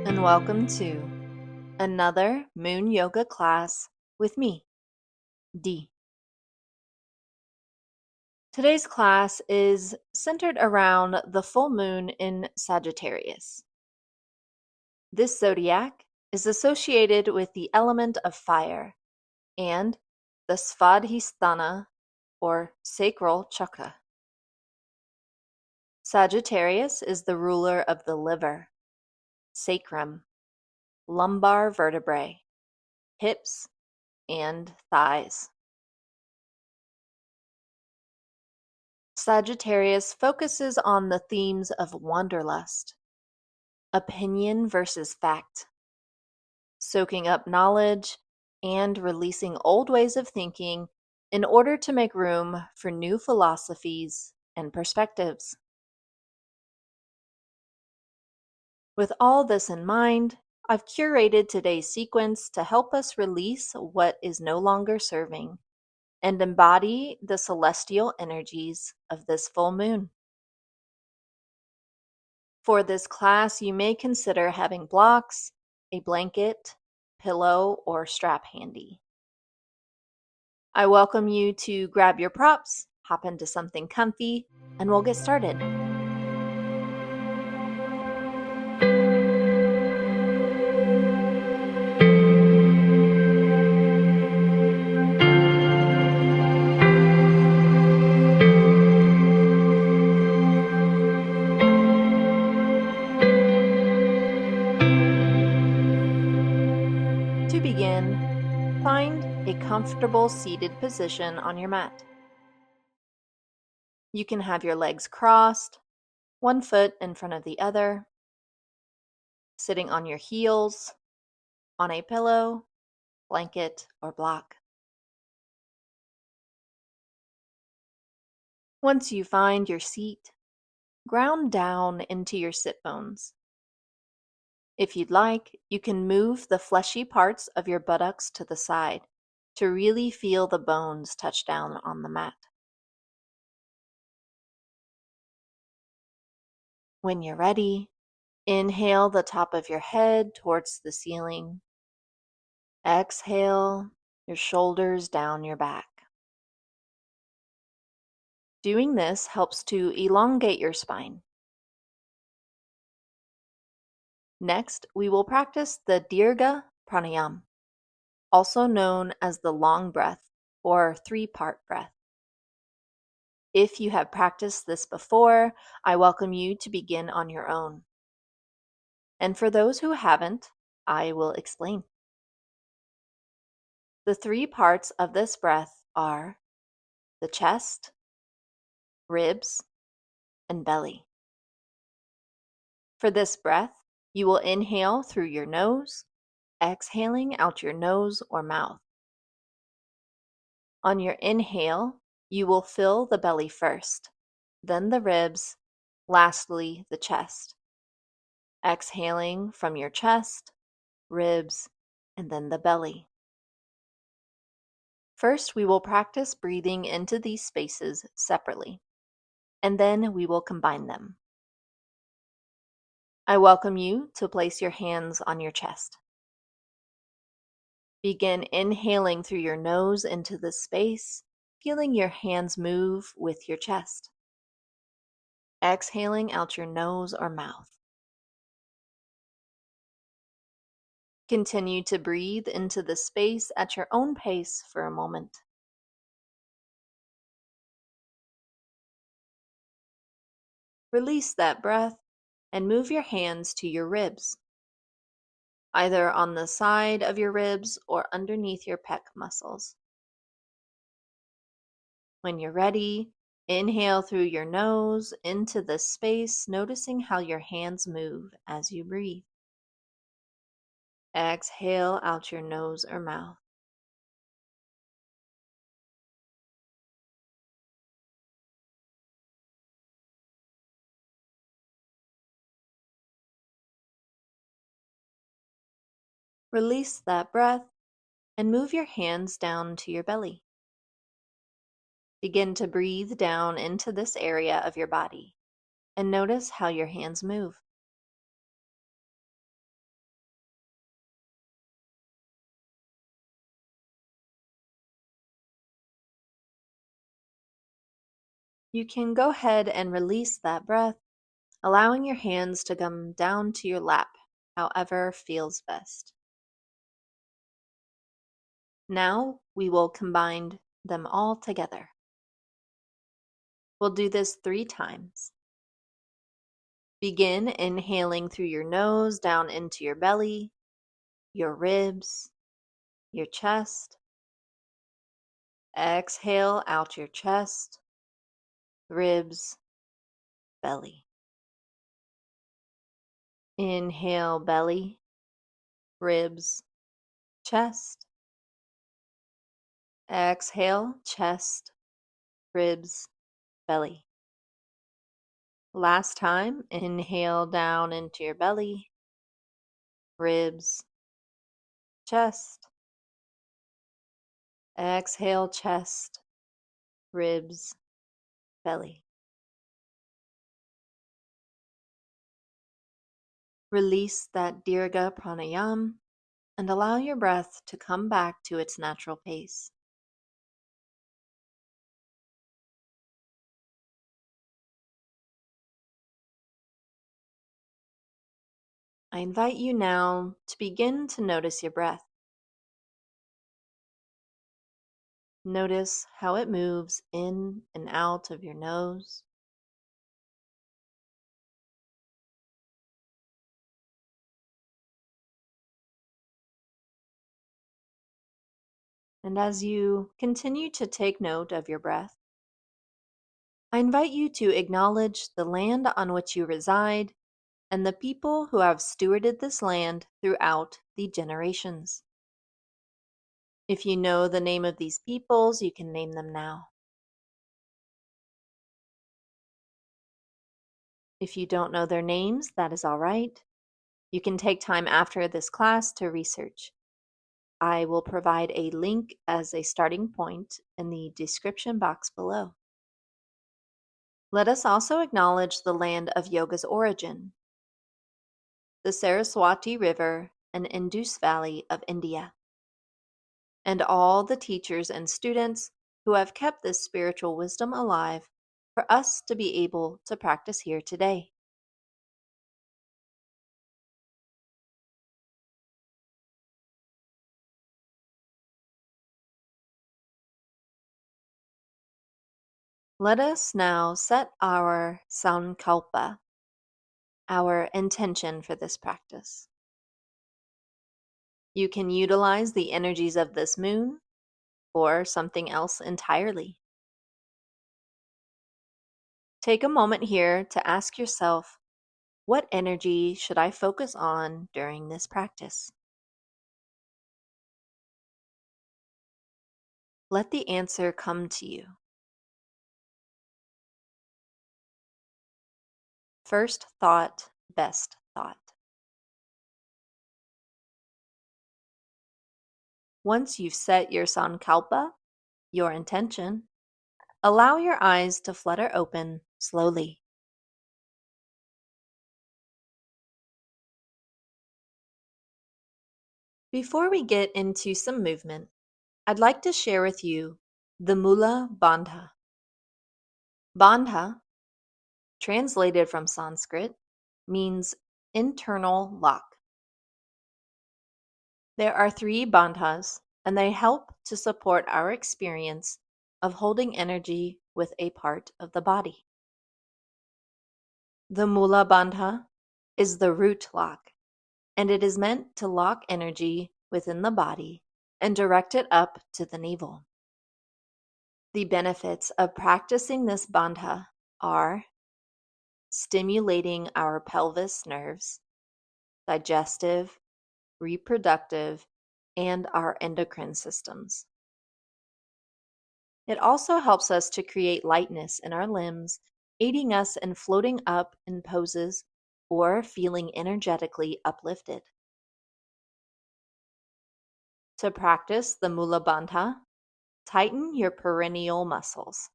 and welcome to another Moon Yoga class with me, Dee. Today's class is centered around the full moon in Sagittarius. This zodiac is associated with the element of fire and the svadhisthana or sacral chakra. Sagittarius is the ruler of the liver, sacrum, lumbar vertebrae, hips, and thighs. Sagittarius focuses on the themes of wanderlust, opinion versus fact, soaking up knowledge, and releasing old ways of thinking in order to make room for new philosophies and perspectives. With all this in mind, I've curated today's sequence to help us release what is no longer serving and embody the celestial energies of this full moon. For this class, you may consider having blocks, a blanket, pillow, or strap handy. I welcome you to grab your props, hop into something comfy, and we'll get started. To begin, find a comfortable seated position on your mat. You can have your legs crossed, one foot in front of the other, sitting on your heels, on a pillow, blanket, or block. Once you find your seat, ground down into your sit bones. If you'd like, you can move the fleshy parts of your buttocks to the side to really feel the bones touch down on the mat. When you're ready, inhale the top of your head towards the ceiling. Exhale your shoulders down your back. Doing this helps to elongate your spine. Next, we will practice the Dirga Pranayama, also known as the long breath or three-part breath. If you have practiced this before, I welcome you to begin on your own. And for those who haven't, I will explain. The three parts of this breath are the chest, ribs, and belly. For this breath, you will inhale through your nose, exhaling out your nose or mouth. On your inhale, you will fill the belly first, then the ribs, lastly the chest. Exhaling from your chest, ribs, and then the belly. First, we will practice breathing into these spaces separately, and then we will combine them. I welcome you to place your hands on your chest. Begin inhaling through your nose into this space, feeling your hands move with your chest. Exhaling out your nose or mouth. Continue to breathe into the space at your own pace for a moment. Release that breath and move your hands to your ribs, either on the side of your ribs or underneath your pec muscles. When you're ready, inhale through your nose into this space, noticing how your hands move as you breathe. Exhale out your nose or mouth. Release that breath and move your hands down to your belly. Begin to breathe down into this area of your body and notice how your hands move. You can go ahead and release that breath, allowing your hands to come down to your lap, however feels best. Now we will combine them all together. We'll do this 3 times. Begin inhaling through your nose down into your belly, your ribs, your chest. Exhale out your chest, ribs, belly. Inhale belly, ribs, chest. Exhale chest, ribs, belly. Last time, inhale down into your belly, ribs, chest. Exhale chest, ribs, belly. Release that dirga pranayam and allow your breath to come back to its natural pace. I invite you now to begin to notice your breath. Notice how it moves in and out of your nose. And as you continue to take note of your breath, I invite you to acknowledge the land on which you reside and the people who have stewarded this land throughout the generations. If you know the name of these peoples, you can name them now. If you don't know their names, that is all right. You can take time after this class to research. I will provide a link as a starting point in the description box below. Let us also acknowledge the land of yoga's origin, the Saraswati River and Indus Valley of India, and all the teachers and students who have kept this spiritual wisdom alive for us to be able to practice here today. Let us now set our sankalpa, our intention for this practice. You can utilize the energies of this moon or something else entirely. Take a moment here to ask yourself, what energy should I focus on during this practice? Let the answer come to you. First thought, best thought. Once you've set your sankalpa, your intention, allow your eyes to flutter open slowly. Before we get into some movement, I'd like to share with you the Mula Bandha. Bandha, translated from Sanskrit, means internal lock. There are 3 bandhas, and they help to support our experience of holding energy with a part of the body. The Mula Bandha is the root lock, and it is meant to lock energy within the body and direct it up to the navel. The benefits of practicing this bandha are stimulating our pelvis nerves, digestive, reproductive, and our endocrine systems. It also helps us to create lightness in our limbs, aiding us in floating up in poses or feeling energetically uplifted. To practice the Mula Bandha, tighten your perineal muscles,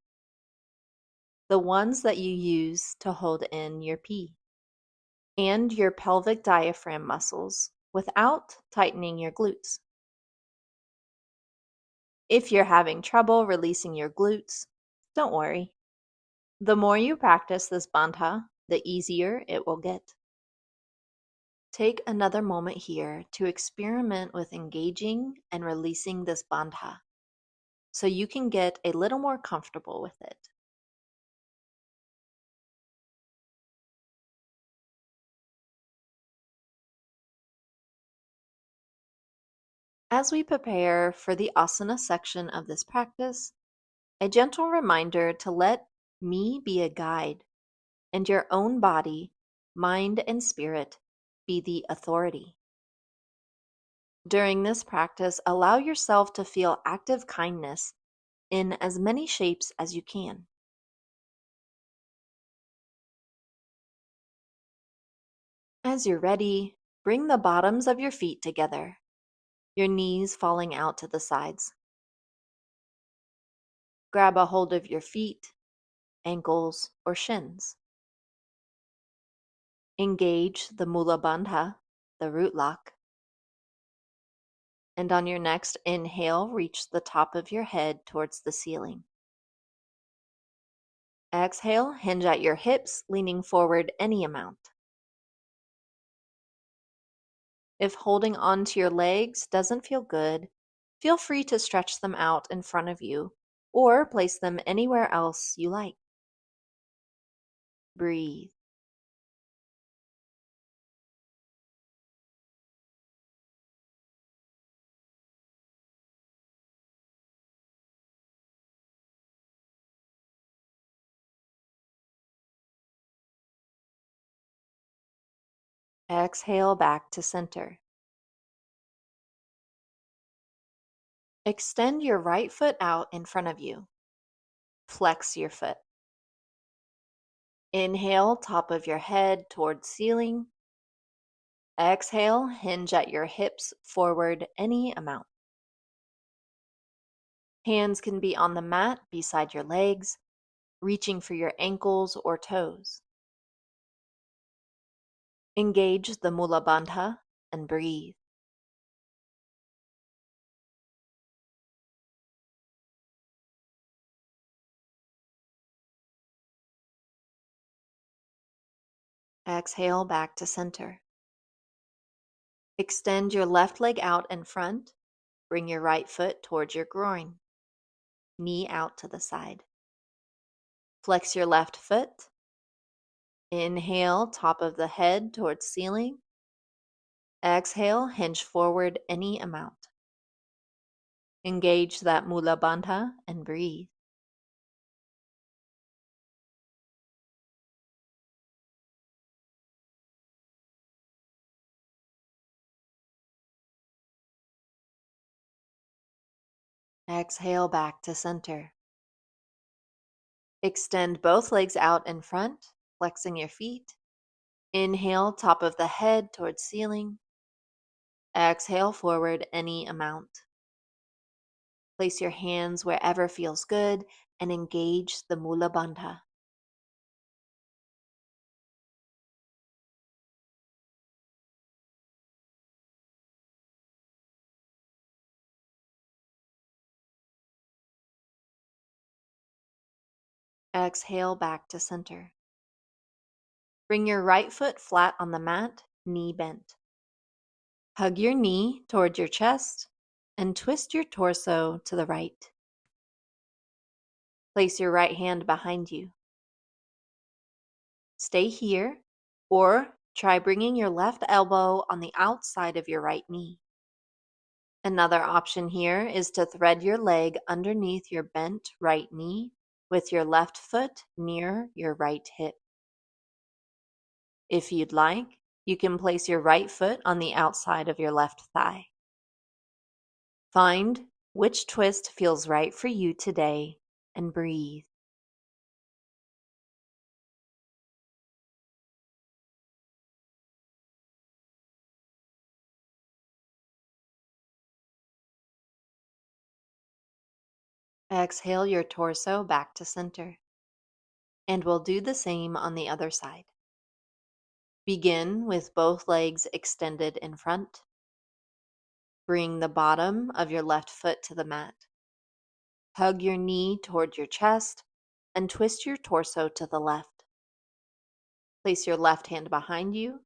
the ones that you use to hold in your pee, and your pelvic diaphragm muscles without tightening your glutes. If you're having trouble releasing your glutes, don't worry. The more you practice this bandha, the easier it will get. Take another moment here to experiment with engaging and releasing this bandha so you can get a little more comfortable with it. As we prepare for the asana section of this practice, a gentle reminder to let me be a guide and your own body, mind, and spirit be the authority. During this practice, allow yourself to feel active kindness in as many shapes as you can. As you're ready, bring the bottoms of your feet together, your knees falling out to the sides. Grab a hold of your feet, ankles, or shins. Engage the Mula Bandha, the root lock. And on your next inhale, reach the top of your head towards the ceiling. Exhale, hinge at your hips, leaning forward any amount. If holding on to your legs doesn't feel good, feel free to stretch them out in front of you or place them anywhere else you like. Breathe. Exhale back to center. Extend your right foot out in front of you. Flex your foot. Inhale, top of your head towards ceiling. Exhale, hinge at your hips forward any amount. Hands can be on the mat beside your legs, reaching for your ankles or toes. Engage the Mula Bandha and breathe. Exhale back to center. Extend your left leg out in front. Bring your right foot towards your groin. Knee out to the side. Flex your left foot. Inhale, top of the head towards ceiling. Exhale, hinge forward any amount. Engage that Mula Bandha and breathe. Exhale back to center. Extend both legs out in front, flexing your feet. Inhale, top of the head towards ceiling. Exhale forward any amount. Place your hands wherever feels good and engage the Mula Bandha. Exhale back to center. Bring your right foot flat on the mat, knee bent. Hug your knee toward your chest and twist your torso to the right. Place your right hand behind you. Stay here or try bringing your left elbow on the outside of your right knee. Another option here is to thread your leg underneath your bent right knee with your left foot near your right hip. If you'd like, you can place your right foot on the outside of your left thigh. Find which twist feels right for you today and breathe. Exhale your torso back to center. And we'll do the same on the other side. Begin with both legs extended in front. Bring the bottom of your left foot to the mat. Hug your knee toward your chest and twist your torso to the left. Place your left hand behind you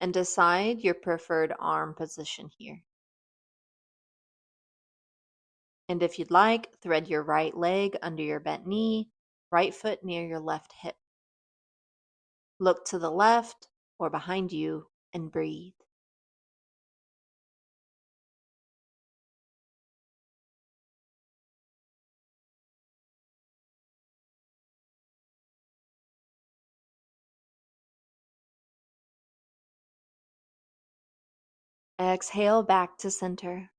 and decide your preferred arm position here. And if you'd like, thread your right leg under your bent knee, right foot near your left hip. Look to the left or behind you and breathe. Exhale back to center.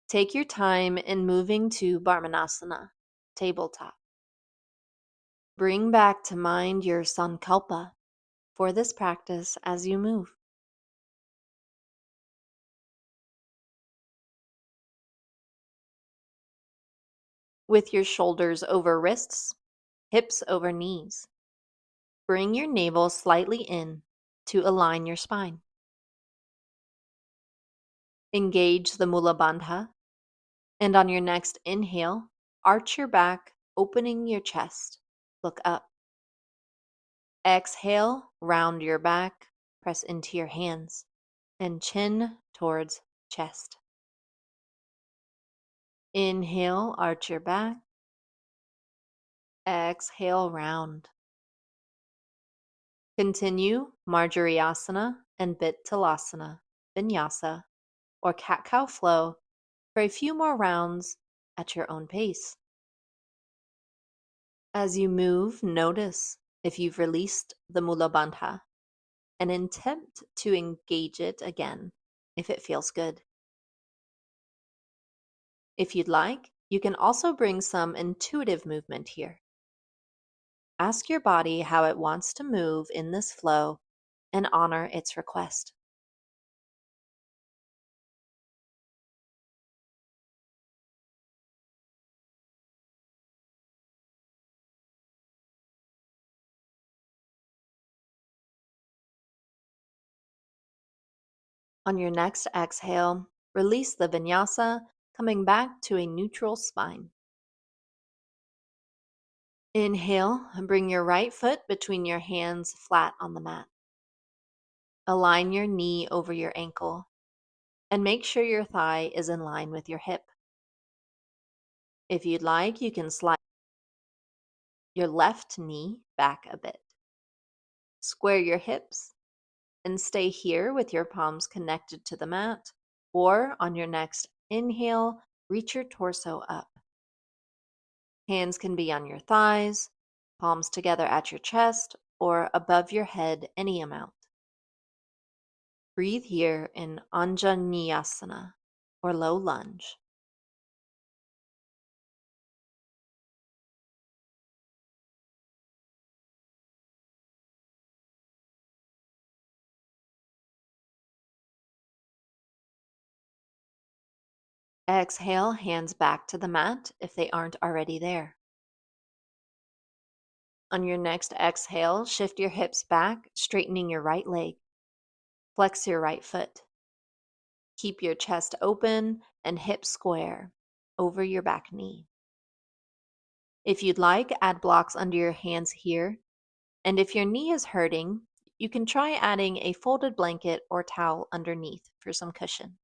Take your time in moving to Brahmanasana, tabletop. Bring back to mind your sankalpa for this practice as you move. With your shoulders over wrists, hips over knees, bring your navel slightly in to align your spine. Engage the Mula Bandha, and on your next inhale, arch your back, opening your chest. Look up. Exhale, round your back, press into your hands, and chin towards chest. Inhale, arch your back. Exhale, round. Continue Marjariasana and Bittalasana, Vinyasa, or cat-cow flow for a few more rounds at your own pace. As you move, notice if you've released the Mula Bandha and attempt to engage it again if it feels good. If you'd like, you can also bring some intuitive movement here. Ask your body how it wants to move in this flow and honor its request. On your next exhale, release the vinyasa, coming back to a neutral spine. Inhale and bring your right foot between your hands flat on the mat. Align your knee over your ankle and make sure your thigh is in line with your hip. If you'd like, you can slide your left knee back a bit. Square your hips and stay here with your palms connected to the mat, or on your next inhale, reach your torso up. Hands can be on your thighs, palms together at your chest, or above your head, any amount. Breathe here in Anjaneyasana, or low lunge. Exhale, hands back to the mat if they aren't already there. On your next exhale, shift your hips back, straightening your right leg. Flex your right foot. Keep your chest open and hips square over your back knee. If you'd like, add blocks under your hands here. And if your knee is hurting, you can try adding a folded blanket or towel underneath for some cushion.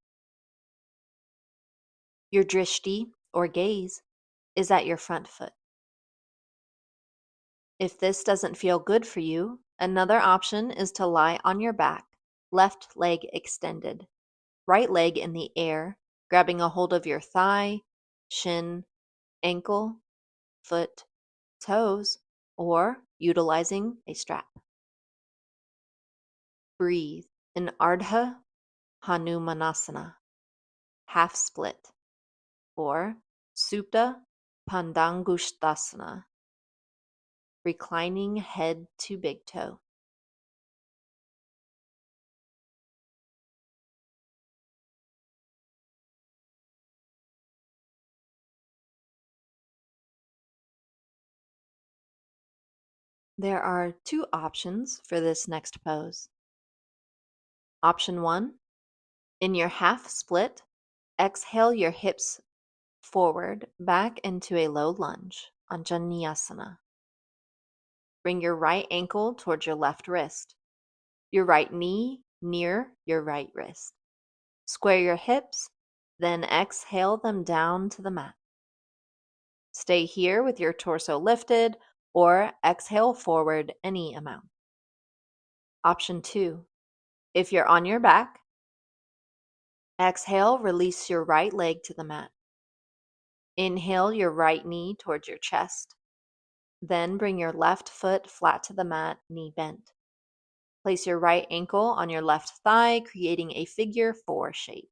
Your drishti, or gaze, is at your front foot. If this doesn't feel good for you, another option is to lie on your back, left leg extended, right leg in the air, grabbing a hold of your thigh, shin, ankle, foot, toes, or utilizing a strap. Breathe in Ardha Hanumanasana, half split, or Supta Pandangushtasana, reclining head to big toe. There are two options for this next pose. Option 1, in your half split, exhale your hips forward back into a low lunge. Anjaneyasana. Bring your right ankle towards your left wrist, your right knee near your right wrist. Square your hips, then exhale them down to the mat. Stay here with your torso lifted or exhale forward any amount. Option 2. If you're on your back, exhale, release your right leg to the mat. Inhale your right knee towards your chest. Then bring your left foot flat to the mat, knee bent. Place your right ankle on your left thigh, creating a figure 4 shape.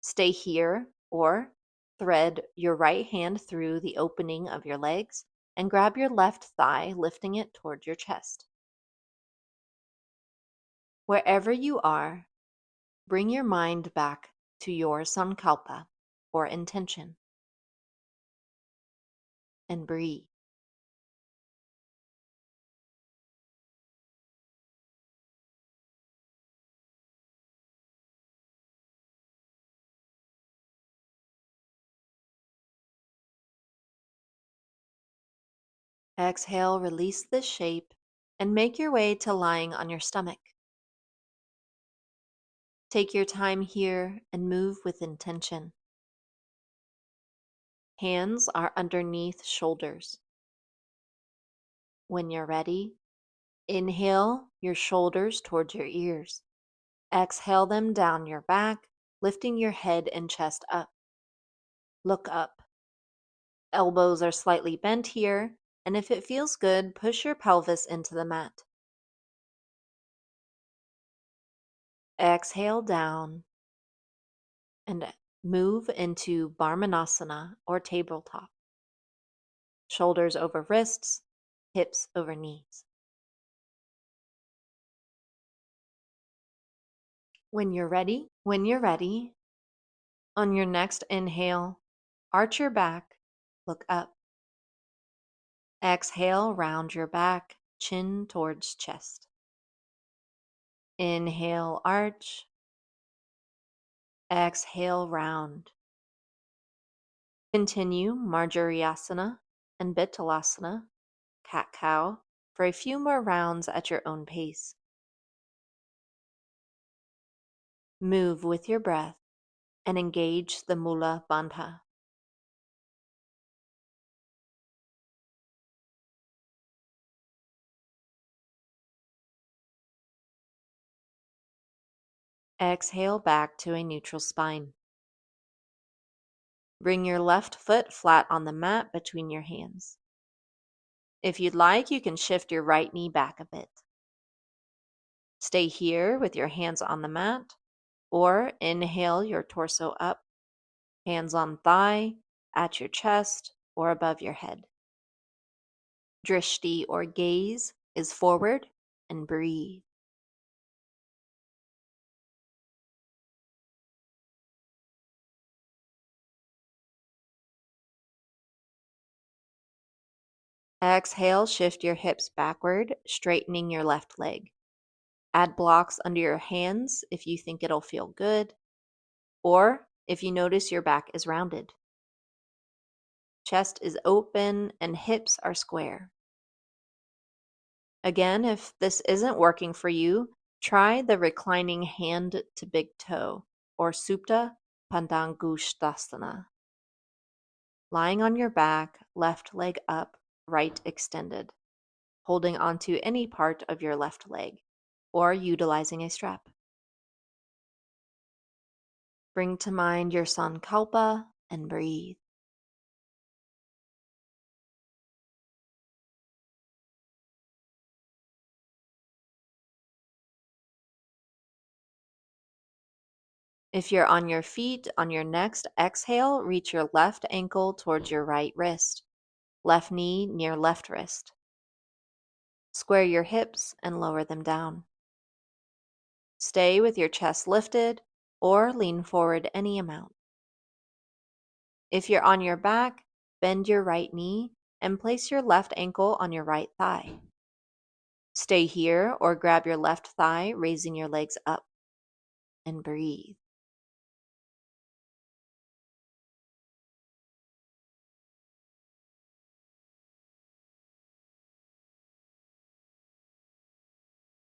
Stay here or thread your right hand through the opening of your legs and grab your left thigh, lifting it toward your chest. Wherever you are, bring your mind back to your sankalpa or intention and breathe. Exhale, release this shape and make your way to lying on your stomach. Take your time here and move with intention. Hands are underneath shoulders. When you're ready, inhale your shoulders towards your ears. Exhale them down your back, lifting your head and chest up. Look up. Elbows are slightly bent here, and if it feels good, push your pelvis into the mat. Exhale down and move into Barmanasana or tabletop. Shoulders over wrists, hips over knees. When you're ready, on your next inhale, arch your back, look up. Exhale, round your back, chin towards chest. Inhale, arch. Exhale, round. Continue Marjaryasana and Bitalasana, cat-cow, for a few more rounds at your own pace. Move with your breath and engage the Mula Bandha. Exhale back to a neutral spine. Bring your left foot flat on the mat between your hands. If you'd like, you can shift your right knee back a bit. Stay here with your hands on the mat, or inhale your torso up, hands on thigh, at your chest, or above your head. Drishti or gaze is forward and breathe. Exhale, shift your hips backward, straightening your left leg. Add blocks under your hands if you think it'll feel good, or if you notice your back is rounded. Chest is open and hips are square. Again, if this isn't working for you, try the reclining hand to big toe, or Supta Padangusthasana. Lying on your back, left leg up, right extended, holding onto any part of your left leg, or utilizing a strap. Bring to mind your sankalpa and breathe. If you're on your feet, on your next exhale, reach your left ankle towards your right wrist, left knee near left wrist. Square your hips and lower them down. Stay with your chest lifted or lean forward any amount. If you're on your back, bend your right knee and place your left ankle on your right thigh. Stay here or grab your left thigh, raising your legs up, and breathe.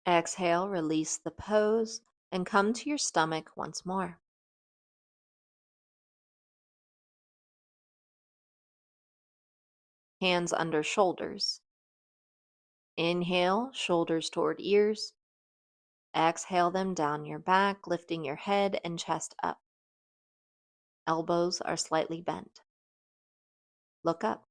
Exhale, release the pose, and come to your stomach once more. Hands under shoulders. Inhale, shoulders toward ears. Exhale them down your back, lifting your head and chest up. Elbows are slightly bent. Look up.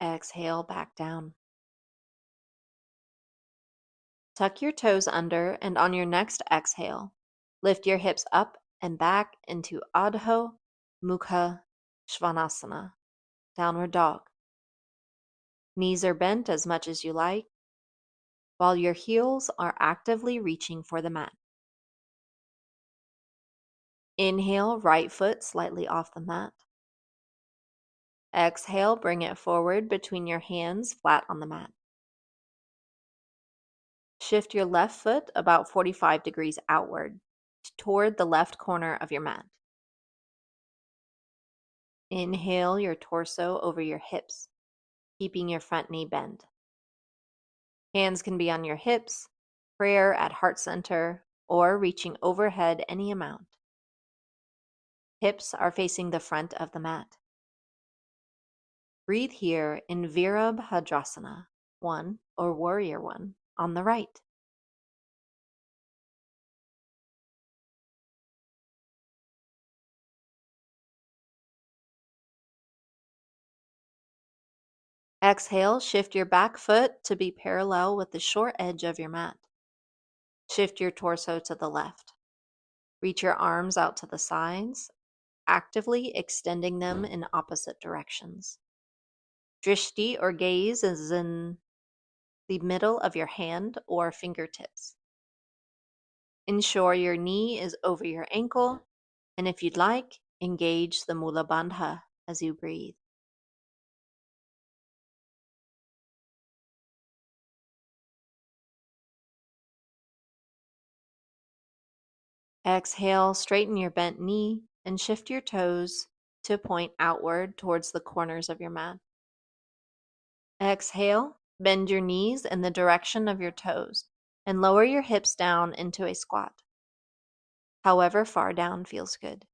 Exhale back down. Tuck your toes under, and on your next exhale, lift your hips up and back into Adho Mukha Svanasana, downward dog. Knees are bent as much as you like, while your heels are actively reaching for the mat. Inhale, right foot slightly off the mat. Exhale, bring it forward between your hands, flat on the mat. Shift your left foot about 45 degrees outward toward the left corner of your mat. Inhale your torso over your hips, keeping your front knee bent. Hands can be on your hips, prayer at heart center, or reaching overhead any amount. Hips are facing the front of the mat. Breathe here in Virabhadrasana 1 or Warrior 1 on the right. Exhale, shift your back foot to be parallel with the short edge of your mat. Shift your torso to the left. Reach your arms out to the sides, actively extending them in opposite directions. Drishti or gaze is in the middle of your hand or fingertips. Ensure your knee is over your ankle, and if you'd like, engage the Mula Bandha as you breathe. Exhale, straighten your bent knee and shift your toes to point outward towards the corners of your mat. Exhale, bend your knees in the direction of your toes and lower your hips down into a squat. However far down feels good.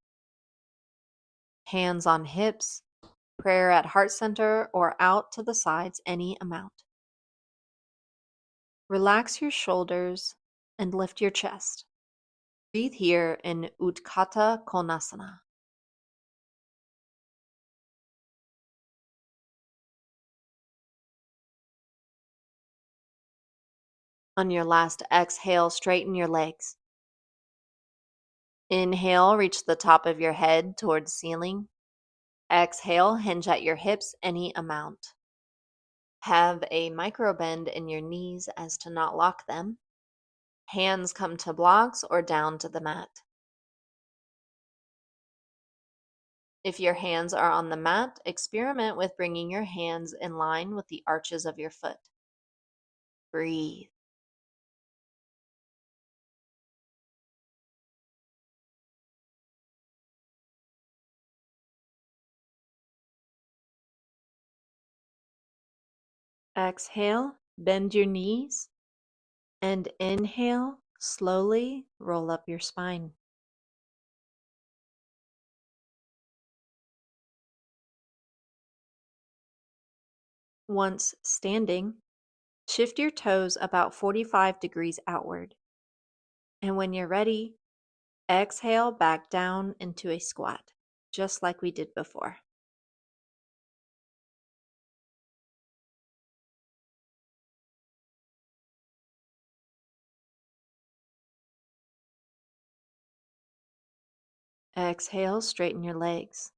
Hands on hips, prayer at heart center or out to the sides any amount. Relax your shoulders and lift your chest. Breathe here in Utthata Konasana. On your last exhale, straighten your legs. Inhale, reach the top of your head towards ceiling. Exhale, hinge at your hips any amount. Have a micro bend in your knees as to not lock them. Hands come to blocks or down to the mat. If your hands are on the mat, experiment with bringing your hands in line with the arches of your foot. Breathe. Exhale, bend your knees, and inhale, slowly roll up your spine. Once standing, shift your toes about 45 degrees outward. And when you're ready, exhale back down into a squat, just like we did before. Exhale, straighten your legs.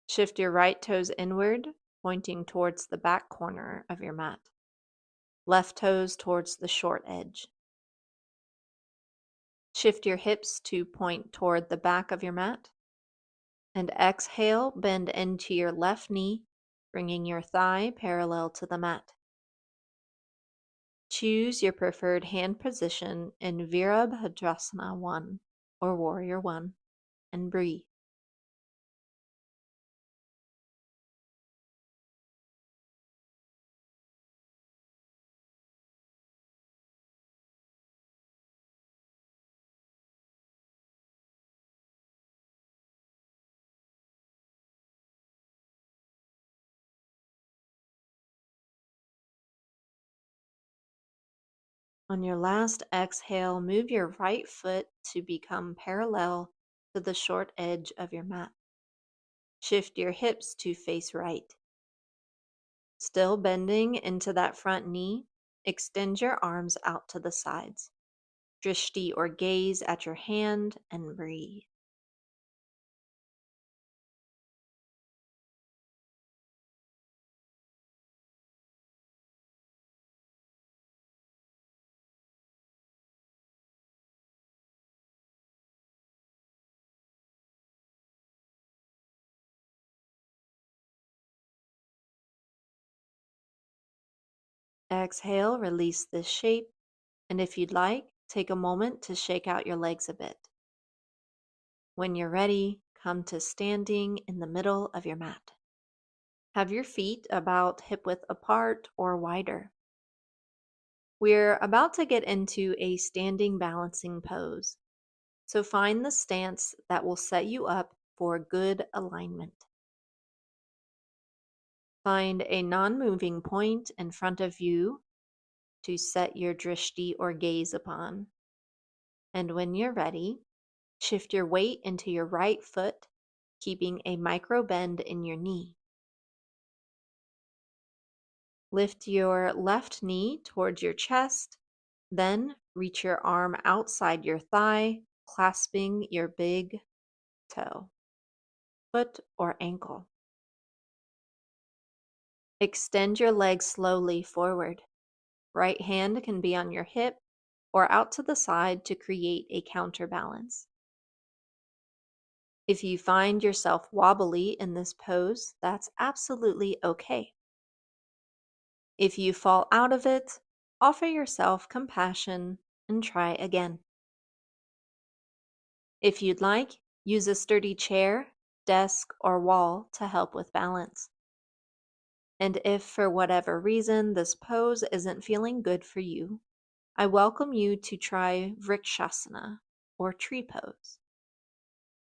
Shift your right toes inward, pointing towards the back corner of your mat. Left toes towards the short edge. Shift your hips to point toward the back of your mat. And exhale, bend into your left knee, bringing your thigh parallel to the mat. Choose your preferred hand position in Virabhadrasana 1 or Warrior 1 and breathe. On your last exhale, move your right foot to become parallel to the short edge of your mat. Shift your hips to face right. Still bending into that front knee, extend your arms out to the sides. Drishti or gaze at your hand and breathe. Exhale, release this shape, and if you'd like, take a moment to shake out your legs a bit. When you're ready, come to standing in the middle of your mat. Have your feet about hip width apart or wider. We're about to get into a standing balancing pose, so find the stance that will set you up for good alignment. Find a non-moving point in front of you to set your drishti or gaze upon. And when you're ready, shift your weight into your right foot, keeping a micro bend in your knee. Lift your left knee towards your chest, then reach your arm outside your thigh, clasping your big toe, foot, or ankle. Extend your legs slowly forward. Right hand can be on your hip or out to the side to create a counterbalance. If you find yourself wobbly in this pose, that's absolutely okay. If you fall out of it, offer yourself compassion and try again. If you'd like, use a sturdy chair, desk, or wall to help with balance. And if for whatever reason this pose isn't feeling good for you, I welcome you to try vrikshasana or tree pose.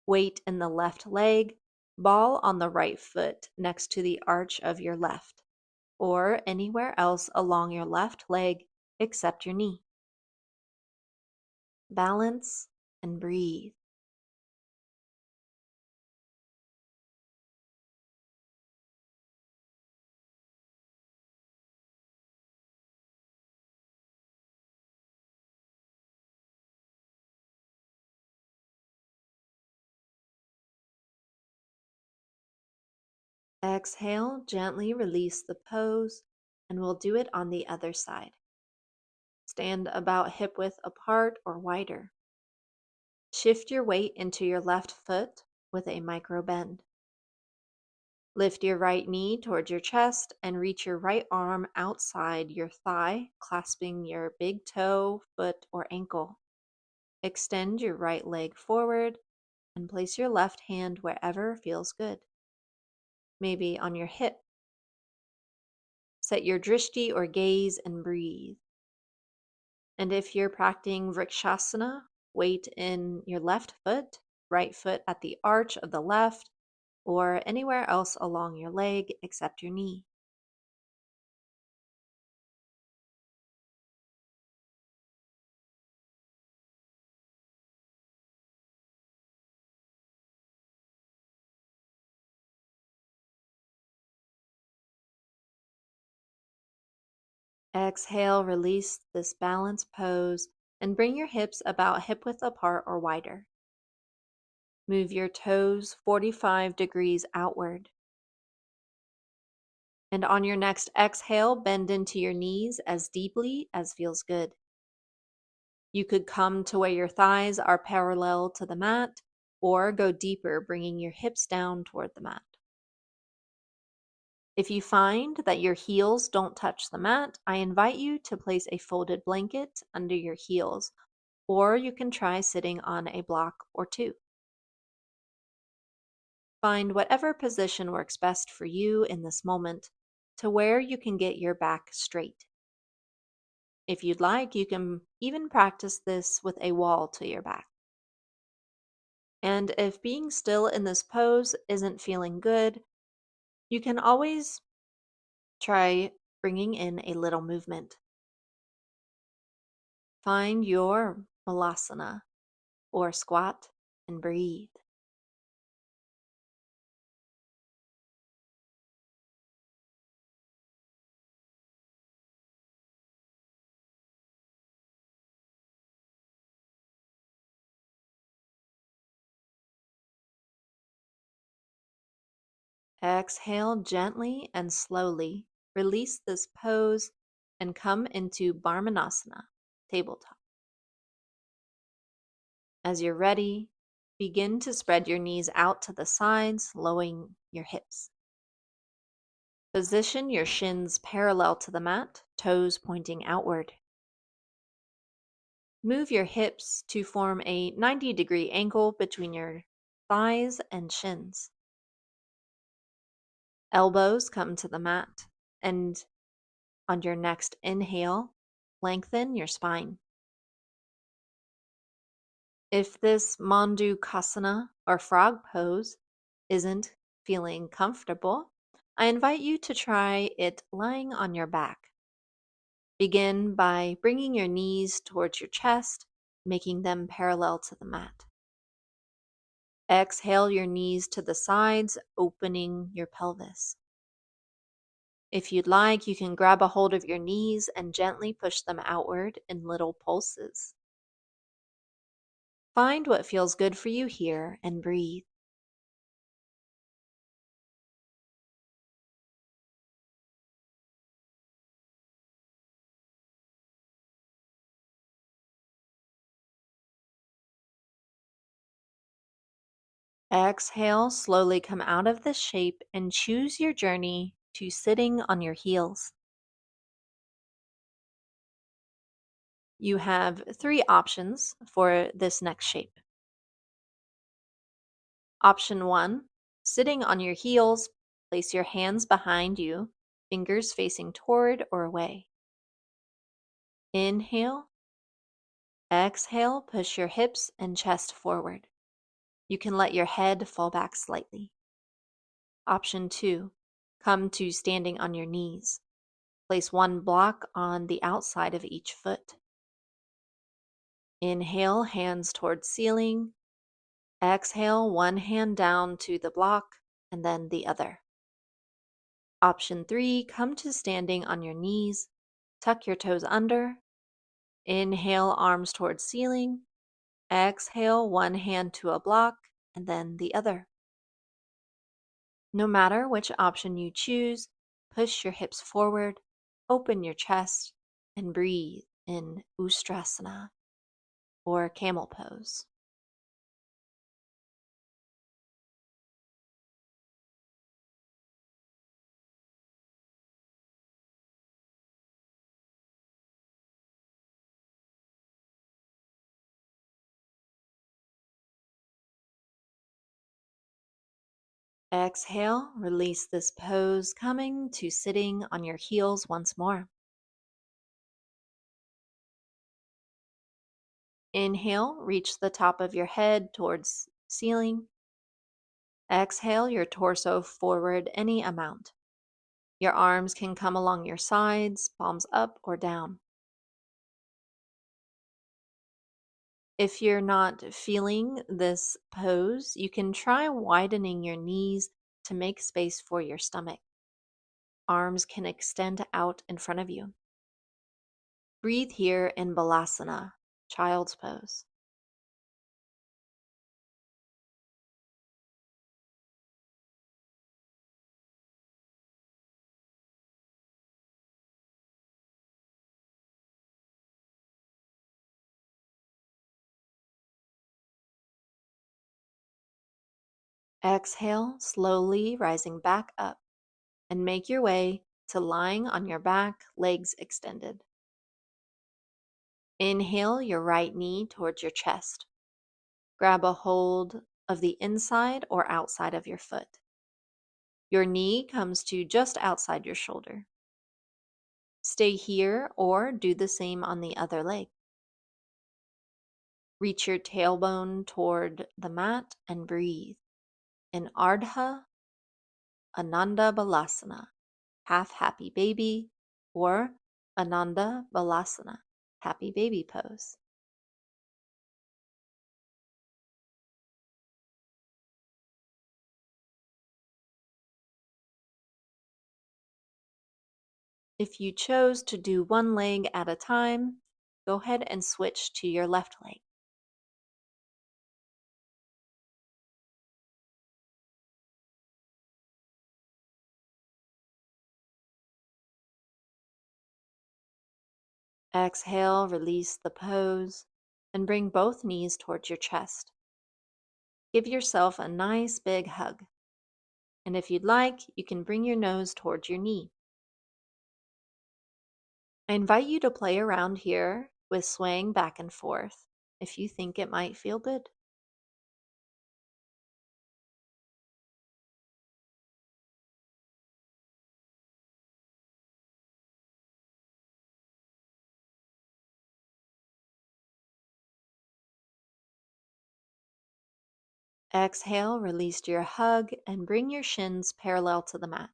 Weight in the left leg, ball on the right foot next to the arch of your left, or anywhere else along your left leg except your knee. Balance and breathe. Exhale, gently release the pose, and we'll do it on the other side. Stand about hip width apart or wider. Shift your weight into your left foot with a micro bend. Lift your right knee towards your chest and reach your right arm outside your thigh, clasping your big toe, foot, or ankle. Extend your right leg forward and place your left hand wherever feels good. Maybe on your hip. Set your drishti or gaze and breathe. And if you're practicing vrikshasana, weight in your left foot, right foot at the arch of the left, or anywhere else along your leg except your knee. Exhale, release this balance pose and bring your hips about hip width apart or wider. Move your toes 45 degrees outward. And on your next exhale, bend into your knees as deeply as feels good. You could come to where your thighs are parallel to the mat, or go deeper, bringing your hips down toward the mat. If you find that your heels don't touch the mat, I invite you to place a folded blanket under your heels, or you can try sitting on a block or two. Find whatever position works best for you in this moment to where you can get your back straight. If you'd like, you can even practice this with a wall to your back. And if being still in this pose isn't feeling good, you can always try bringing in a little movement. Find your malasana or squat and breathe. Exhale gently and slowly. Release this pose and come into Barmanasana, tabletop. As you're ready, begin to spread your knees out to the sides, lowering your hips. Position your shins parallel to the mat, toes pointing outward. Move your hips to form a 90-degree angle between your thighs and shins. Elbows come to the mat, and on your next inhale, lengthen your spine. If this Mandukasana or frog pose isn't feeling comfortable, I invite you to try it lying on your back. Begin by bringing your knees towards your chest, making them parallel to the mat. Exhale your knees to the sides, opening your pelvis. If you'd like, you can grab a hold of your knees and gently push them outward in little pulses. Find what feels good for you here and breathe. Exhale, slowly come out of this shape and choose your journey to sitting on your heels. You have 3 options for this next shape. Option 1, sitting on your heels, place your hands behind you, fingers facing toward or away. Inhale. Exhale, push your hips and chest forward. You can let your head fall back slightly. Option 2, come to standing on your knees. Place one block on the outside of each foot. Inhale, hands towards ceiling. Exhale, one hand down to the block and then the other. Option 3, come to standing on your knees. Tuck your toes under. Inhale, arms towards ceiling. Exhale, one hand to a block and then the other. No matter which option you choose, push your hips forward, open your chest, and breathe in Ustrasana or camel pose. Exhale, release this pose, coming to sitting on your heels once more. Inhale, reach the top of your head towards ceiling. Exhale your torso forward any amount. Your arms can come along your sides, palms up or down. If you're not feeling this pose, you can try widening your knees to make space for your stomach. Arms can extend out in front of you. Breathe here in Balasana, child's pose. Exhale, slowly rising back up, and make your way to lying on your back, legs extended. Inhale your right knee towards your chest. Grab a hold of the inside or outside of your foot. Your knee comes to just outside your shoulder. Stay here or do the same on the other leg. Reach your tailbone toward the mat and breathe in Ardha Ananda Balasana, half happy baby, or Ananda Balasana, Happy baby pose. If you chose to do one leg at a time, go ahead and switch to your left leg. Exhale, release the pose, and bring both knees towards your chest. Give yourself a nice big hug. And if you'd like, you can bring your nose towards your knee. I invite you to play around here with swaying back and forth if you think it might feel good. Exhale, release your hug, and bring your shins parallel to the mat.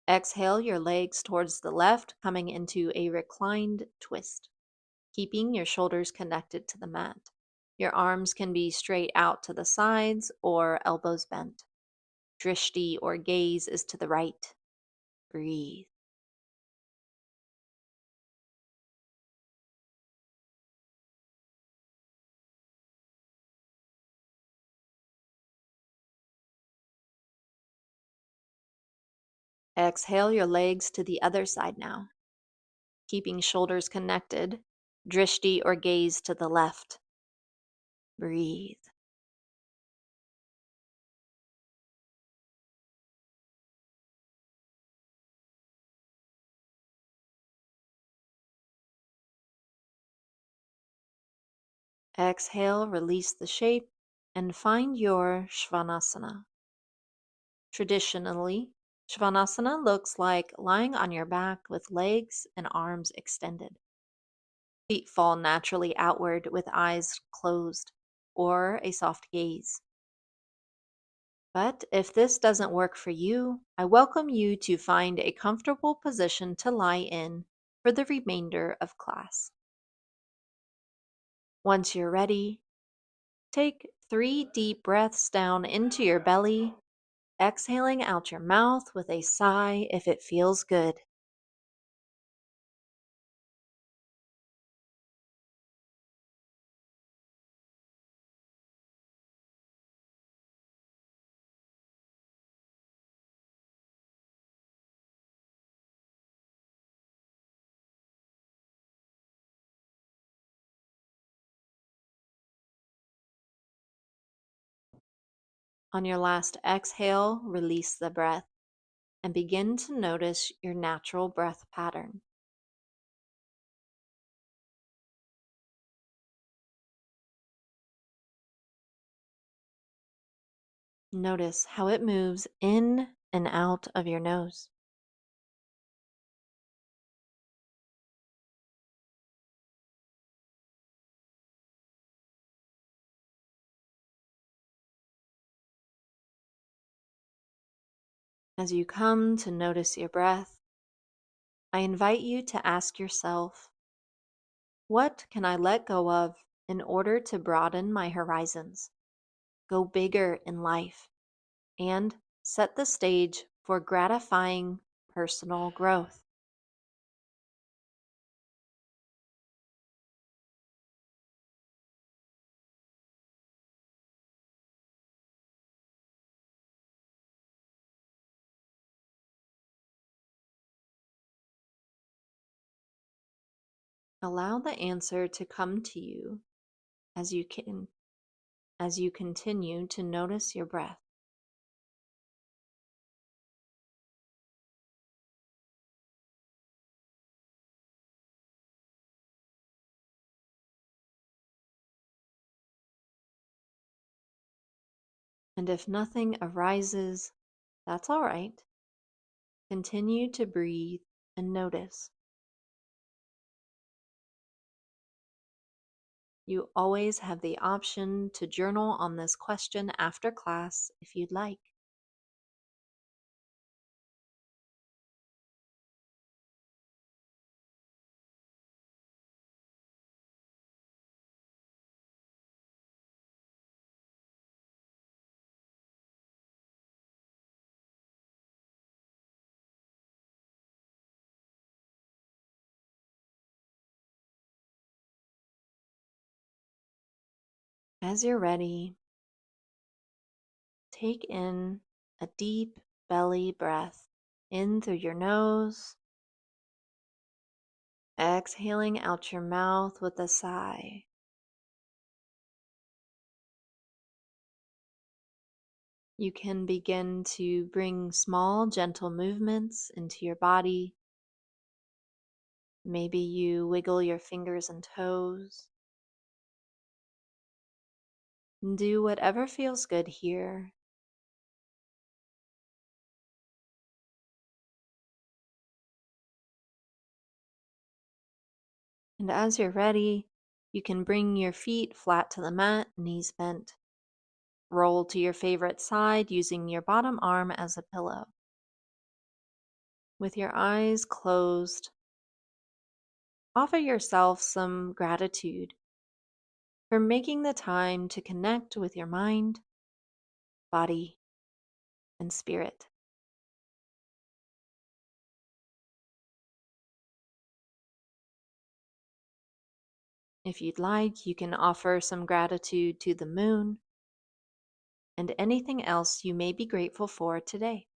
Exhale your legs towards the left, coming into a reclined twist, keeping your shoulders connected to the mat. Your arms can be straight out to the sides or elbows bent. Drishti or gaze is to the right. Breathe. Exhale your legs to the other side now, keeping shoulders connected. Drishti or gaze to the left. Breathe. Exhale, release the shape, and find your Svanasana. Traditionally, Svanasana looks like lying on your back with legs and arms extended. Feet fall naturally outward with eyes closed or a soft gaze. But if this doesn't work for you, I welcome you to find a comfortable position to lie in for the remainder of class. Once you're ready, take 3 deep breaths down into your belly, exhaling out your mouth with a sigh if it feels good. On your last exhale, release the breath and begin to notice your natural breath pattern. Notice how it moves in and out of your nose. As you come to notice your breath, I invite you to ask yourself, what can I let go of in order to broaden my horizons, go bigger in life, and set the stage for gratifying personal growth? Allow the answer to come to you as you can as you continue to notice your breath. And if nothing arises, that's all right. Continue to breathe and notice. You always have the option to journal on this question after class if you'd like. As you're ready, take in a deep belly breath in through your nose, exhaling out your mouth with a sigh. You can begin to bring small, gentle movements into your body. Maybe you wiggle your fingers and toes. Do whatever feels good here. And as you're ready, you can bring your feet flat to the mat, knees bent. Roll to your favorite side using your bottom arm as a pillow. With your eyes closed, offer yourself some gratitude for making the time to connect with your mind, body, and spirit. If you'd like, you can offer some gratitude to the moon and anything else you may be grateful for today.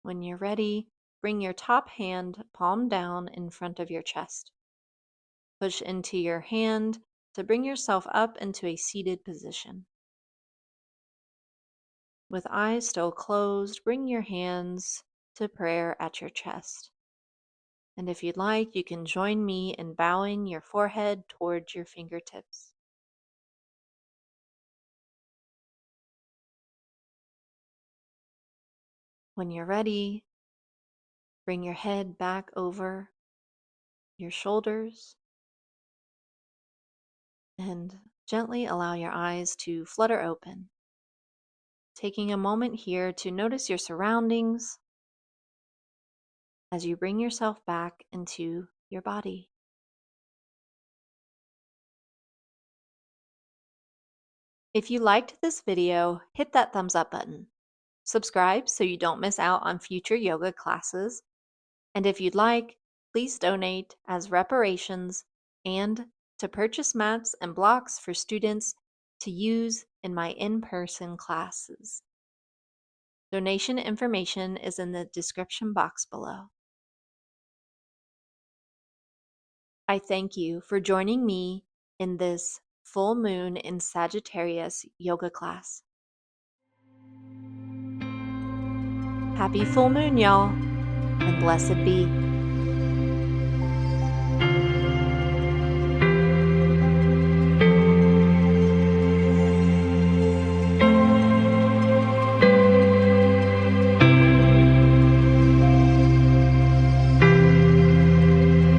When you're ready, bring your top hand palm down in front of your chest. Push into your hand to bring yourself up into a seated position. With eyes still closed, bring your hands to prayer at your chest. And if you'd like, you can join me in bowing your forehead towards your fingertips. When you're ready, bring your head back over your shoulders and gently allow your eyes to flutter open. Taking a moment here to notice your surroundings as you bring yourself back into your body. If you liked this video, hit that thumbs up button. Subscribe so you don't miss out on future yoga classes. And if you'd like, please donate as reparations and to purchase mats and blocks for students to use in my in-person classes. Donation information is in the description box below. I thank you for joining me in this full moon in Sagittarius yoga class. Happy full moon, y'all, and blessed be.